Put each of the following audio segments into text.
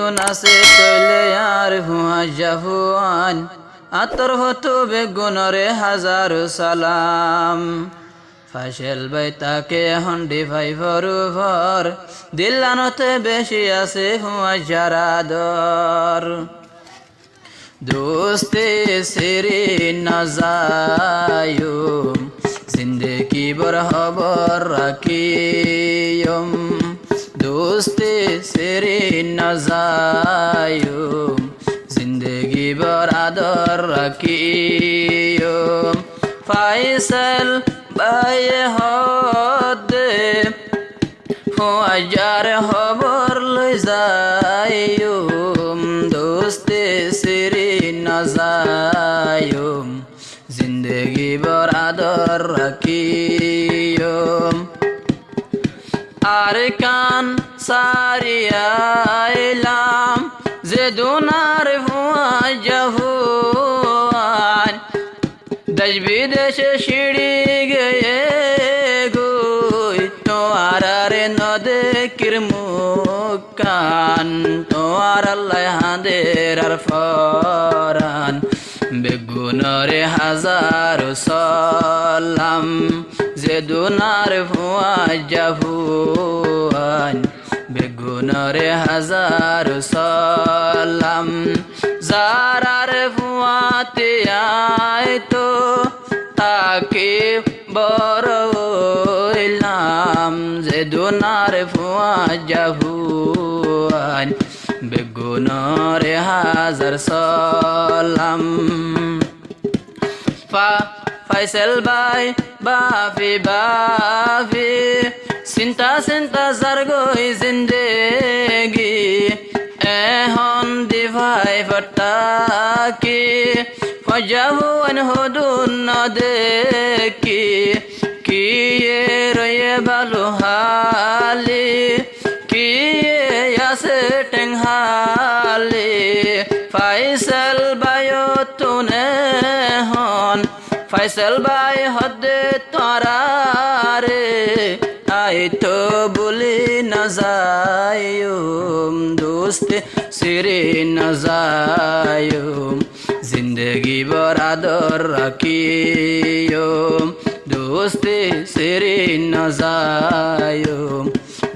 বেগুন আছে তৈলে আর হুয়া জাহুয়ান আতর হতো বেগুনরে হাজার সালাম ফাইসেল ভাই তাকে হন্ডি ভাই ভর দিল্লানতে বেশি আছে হুয়া জারাদর दोस्ते सेरे नजायुम जिंदगी बरहबर रखियुम दोस्ते सेरे नजायुम जिंदगी बरादर रखियुम फाइसल बाय होदे हो अजार हबर लय जायुम दोस्ते सेरे नजायुम जिंदगी बरादर रखियुम आरकान सारियाइलाम जेदुनार हुआ जहुआन देश विदेश छिड़ी गए गुई तो आरारे नदे किरमुकान तो आराल्लाह हांदेर फरान बेगुनरे हजार सालाम जेदुनार हुआ जहुआन बेगुनरे हजार सालाम जारार हुआते आए तो ताके बरइलाम जेदुनार हुआ जहुआन बेगुनरे हजार सालाम फाइसल भाई बाफी सिंता सरगोई जिंदगी एहन दिभाई फटाकी फजाहुन हुदुन न देखी किए रये बालू हाली किए यासे टेंहाली फाइसल बायो तूने हन फाइसल बाय हदे तारारे आई तो बोली न जायुम दोस्त सिरे न जायुम जिंदगी बरादर रखियुम दोस्त सिरे न जायुम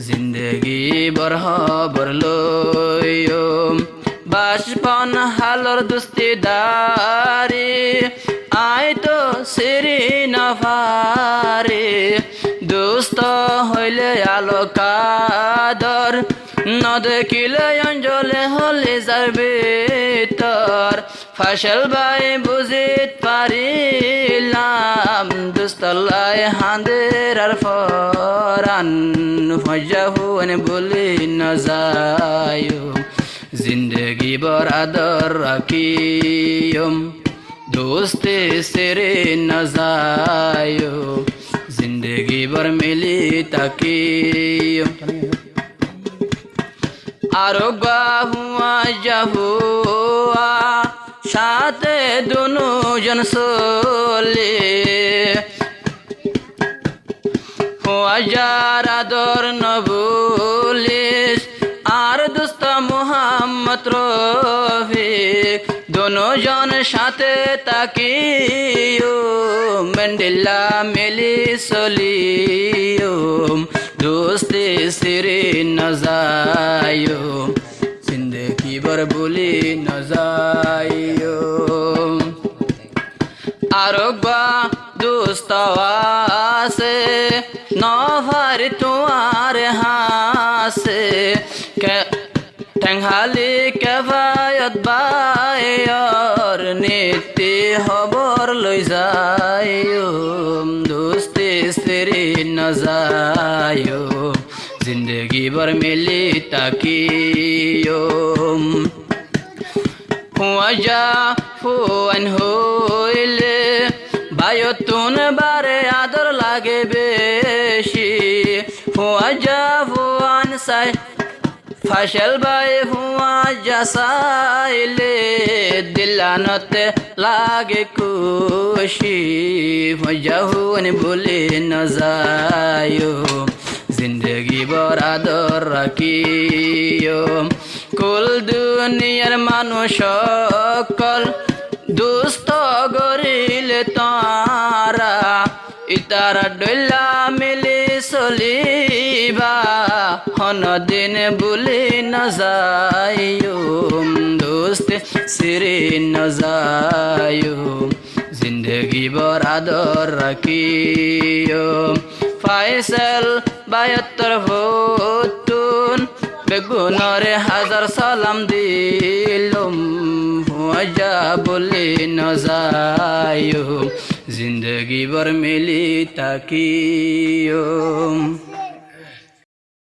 जिंदगी बरहबर लयुम बाशपन हालर दुस्तीदारी आय तो सिरी नफारे दोस्त हইলে আলো কাদর न দেখিলে অঞ্জলে হলে যাবে তোর ফাইসল ভাই বুঝিত পারিলাম দুস্তলাই হাঁদের আর ফরান ফজাহুন বলি ন যায়ুম जिंदगी बरादर रखियुम दोस्ते सेरे नजायुम जिंदगी भर मिली तकियुम आरोग्य हुआ जहुआ साथे दोनों जन सोले हुआ जारादर न भूलिस आर दोस्त मोहम्मद रफिक दोनों जन साथे ताकियुम मेंडिला मिली सलियुम दोस्ते सिरे न जायुम जिंदगी भर बोली न जायुम आरोग्य दोस्तवासे नफर तुम्हार हासे टेंहाली केफायत बायर नीति खबर लय जायुम दोस्ती सिरी न जायुम जिंदगी भर मिली ताकियुम हुआ जाहुआन हইলে बायतुन बारे आदर लागे बेशी हुआ जाहुआन साई फाइसल भाई हुआ जसाइले दिलानते लागे खुशी फजाहुन बोले न जायुम जिंदगी बरादर रखियुम কুল দুনিয়ার মানুষ সকল দুস্থ গরিলে তারা ইতারা ডইলা মিলি চলিবা হন দিন বুলি নজায়ো দোস্তে সিরি নজায়ো জিন্দগি বর আদর রাখিও ফাইসাল 72 ভুতুন বেগুনরে হাজার সালাম দিলুম হুয়া বলি নজায়ো জিন্দগি বর মিলি তাকিও